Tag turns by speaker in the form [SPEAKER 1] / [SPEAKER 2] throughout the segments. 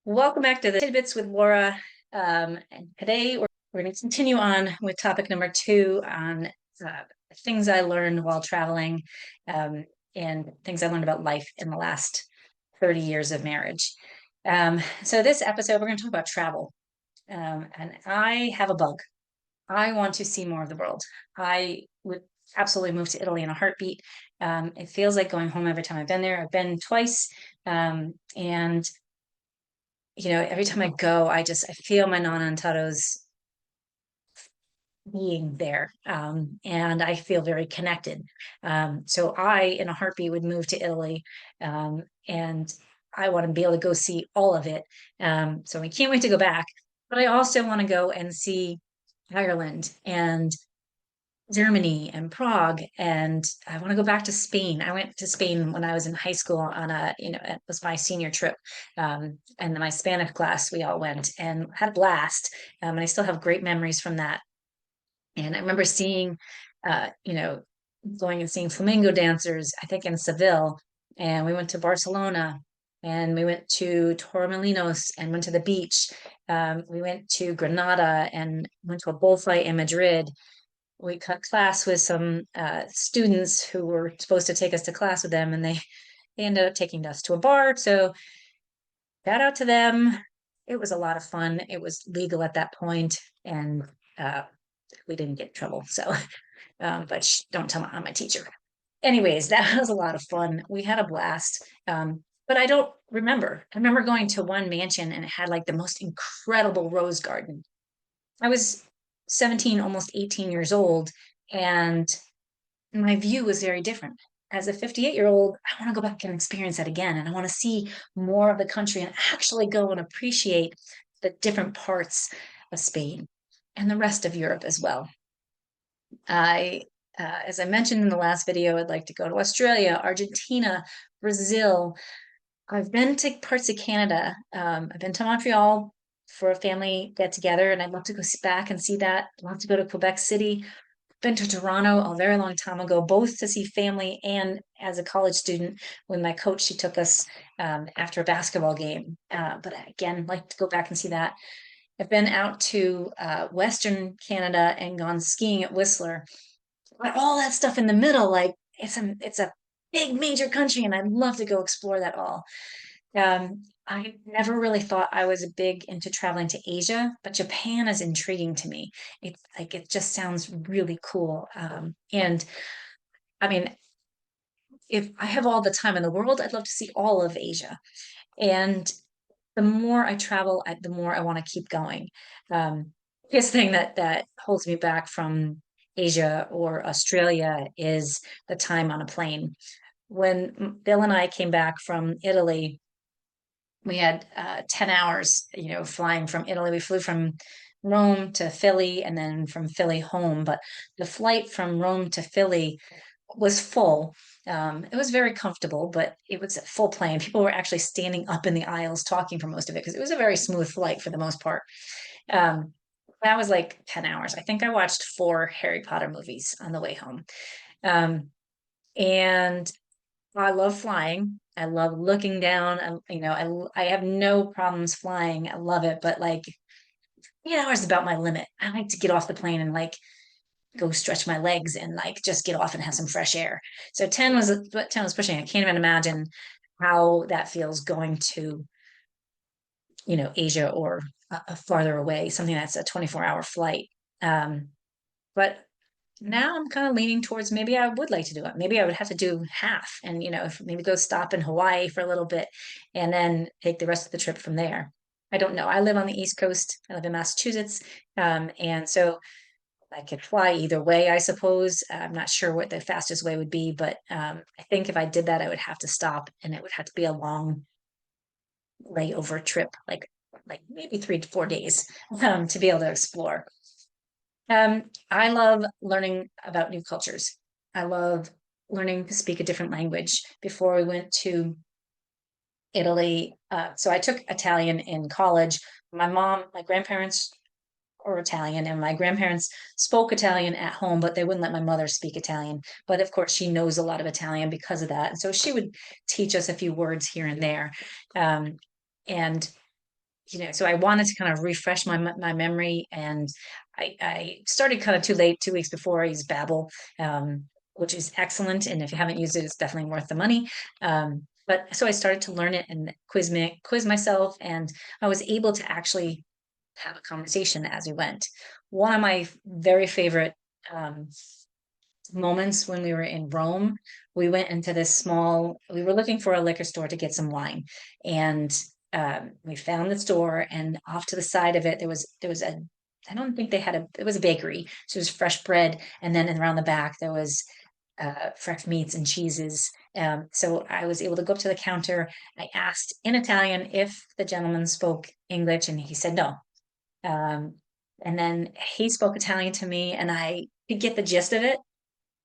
[SPEAKER 1] Welcome back to the Tidbits with Laura. And today we're going to continue on with topic number two on things I learned while traveling um, and things I learned about life in the last 30 years of marriage. So this episode, we're going to talk about travel. And I have a bug. I want to see more of the world. I would absolutely move to Italy in a heartbeat. It feels like going home every time I've been there. I've been twice. And every time I go, I feel my non-Antaros being there. And I feel very connected. So I, in a heartbeat, would move to Italy. And I want to be able to go see all of it. So I can't wait to go back. But I also want to go and see Ireland and Germany and Prague, and I want to go back to Spain. I went to Spain when I was in high school on it was my senior trip. And my Spanish class, we all went and had a blast. And I still have great memories from that. And I remember seeing, going and seeing flamenco dancers, I think in Seville. And we went to Barcelona and we went to Torremolinos and went to the beach. We went to Granada and went to a bullfight in Madrid. We cut class with some students who were supposed to take us to class with them, and they ended up taking us to a bar. So shout out to them. It was a lot of fun. It was legal at that point, and uh, we didn't get in trouble. So, but don't tell I'm my teacher. Anyways, that was a lot of fun. We had a blast. But I don't remember. I remember going to one mansion and it had like the most incredible rose garden. I was 17, almost 18 years old, and my view was very different. As a 58-year-old, I want to go back and experience that again. And I want to see more of the country and actually go and appreciate the different parts of Spain and the rest of Europe as well. As I mentioned in the last video, I'd like to go to Australia, Argentina, Brazil. I've been to parts of Canada. I've been to Montreal for a family get together, and I'd love to go back and see that. I'd love to go to Quebec City. Been to Toronto a very long time ago, both to see family and as a college student. When my coach, she took us after a basketball game. But again, like to go back and see that. I've been out to Western Canada and gone skiing at Whistler. But all that stuff in the middle, like it's a big major country, and I'd love to go explore that all. I never really thought I was big into traveling to Asia, but Japan is intriguing to me. It's like it just sounds really cool. And I mean, if I have all the time in the world, I'd love to see all of Asia. And the more I travel, the more I want to keep going. Biggest thing that holds me back from Asia or Australia is the time on a plane. When Bill and I came back from Italy, we had 10 hours, flying from Italy. We flew from Rome to Philly and then from Philly home. But the flight from Rome to Philly was full. It was very comfortable, but it was a full plane. People were actually standing up in the aisles talking for most of it because it was a very smooth flight for the most part. Um, that was like 10 hours. I think I watched 4 Harry Potter movies on the way home. Um, and I love flying. I love looking down. I have no problems flying. I love it, but like 8 hours is about my limit. I like to get off the plane and like go stretch my legs and like just get off and have some fresh air. So 10 was pushing. I can't even imagine how that feels going to, Asia or farther away, something that's a 24-hour flight. Um, but now I'm kind of leaning towards maybe I would like to do it. Maybe I would have to do half and, if maybe go stop in Hawaii for a little bit and then take the rest of the trip from there. I don't know. I live on the East Coast. I live in Massachusetts. And so I could fly either way, I suppose. I'm not sure what the fastest way would be, but I think if I did that, I would have to stop and it would have to be a long layover trip, like maybe 3 to 4 days to be able to explore. I love learning about new cultures. I love learning to speak a different language. Before we went to Italy, so I took Italian in college. My grandparents are Italian, and my grandparents spoke Italian at home, but they wouldn't let my mother speak Italian. But of course, she knows a lot of Italian because of that. And so she would teach us a few words here and there. And so I wanted to kind of refresh my memory, and I started kind of too late, 2 weeks before. I used Babbel, which is excellent, and if you haven't used it, it's definitely worth the money. But so I started to learn it and quiz myself, and I was able to actually have a conversation as we went. One of my very favorite um, moments when we were in Rome, we went into we were looking for a liquor store to get some wine. And we found the store, and off to the side of it, there was I don't think they had it was a bakery. So it was fresh bread. And then around the back, there was fresh meats and cheeses. So I was able to go up to the counter. I asked in Italian if the gentleman spoke English, and he said no. Um, and then he spoke Italian to me, and I could get the gist of it,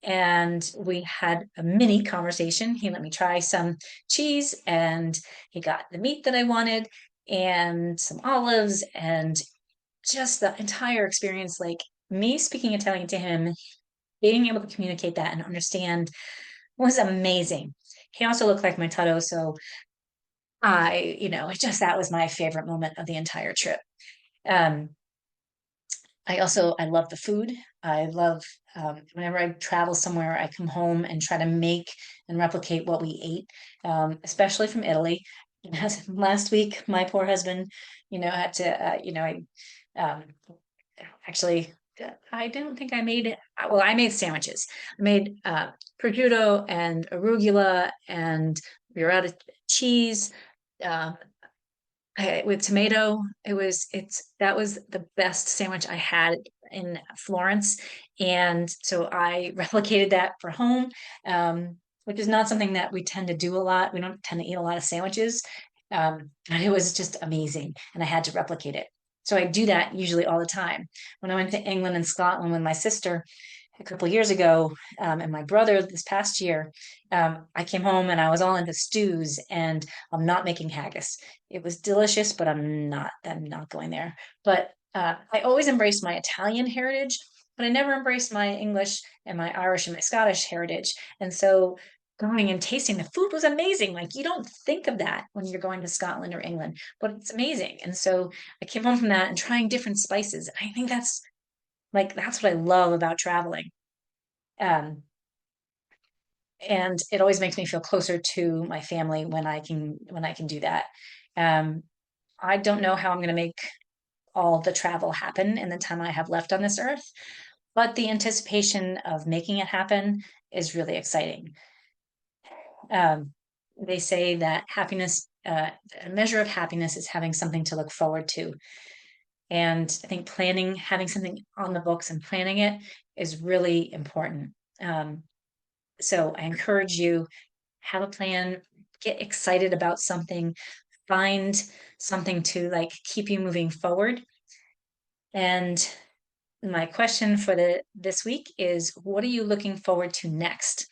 [SPEAKER 1] and we had a mini conversation. He let me try some cheese, and he got the meat that I wanted and some olives, and just the entire experience, like me speaking Italian to him, being able to communicate that and understand, was amazing. He also looked like my Tutto, so that was my favorite moment of the entire trip. Um, I love the food. I love whenever I travel somewhere, I come home and try to make and replicate what we ate, especially from Italy. Last week, my poor husband, had to, um, actually, I don't think I made it. Well, I made sandwiches. I made prosciutto and arugula and burrata cheese. Um, with tomato. That was the best sandwich I had in Florence. And so I replicated that for home, which is not something that we tend to do a lot. We don't tend to eat a lot of sandwiches. And it was just amazing. And I had to replicate it. So I do that usually all the time. When I went to England and Scotland with my sister a couple of years ago, and my brother this past year, I came home and I was all into stews, and I'm not making haggis. It was delicious, but I'm not going there. But I always embraced my Italian heritage, but I never embraced my English and my Irish and my Scottish heritage. And so going and tasting the food was amazing. Like, you don't think of that when you're going to Scotland or England, but it's amazing. And so I came home from that and trying different spices. I think that's what I love about traveling. Um, and it always makes me feel closer to my family when I can do that. Um, I don't know how I'm going to make all the travel happen in the time I have left on this earth, but the anticipation of making it happen is really exciting. Um, they say that a measure of happiness is having something to look forward to. And I think having something on the books and planning it is really important. Um, so I encourage you, have a plan, get excited about something, find something to like keep you moving forward. And my question for this week is, what are you looking forward to next?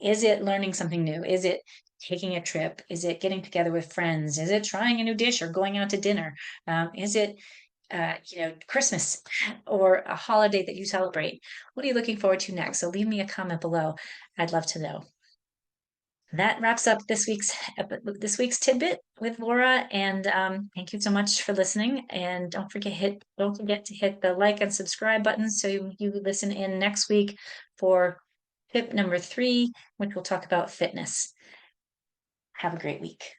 [SPEAKER 1] Is it learning something new? Is it taking a trip? Is it getting together with friends? Is it trying a new dish or going out to dinner? Is it Christmas or a holiday that you celebrate? What are you looking forward to next? So leave me a comment below. I'd love to know. That wraps up this week's tidbit with Laura, and thank you so much for listening. And don't forget to hit the like and subscribe button so you listen in next week for tip number 3, which we'll talk about fitness. Have a great week.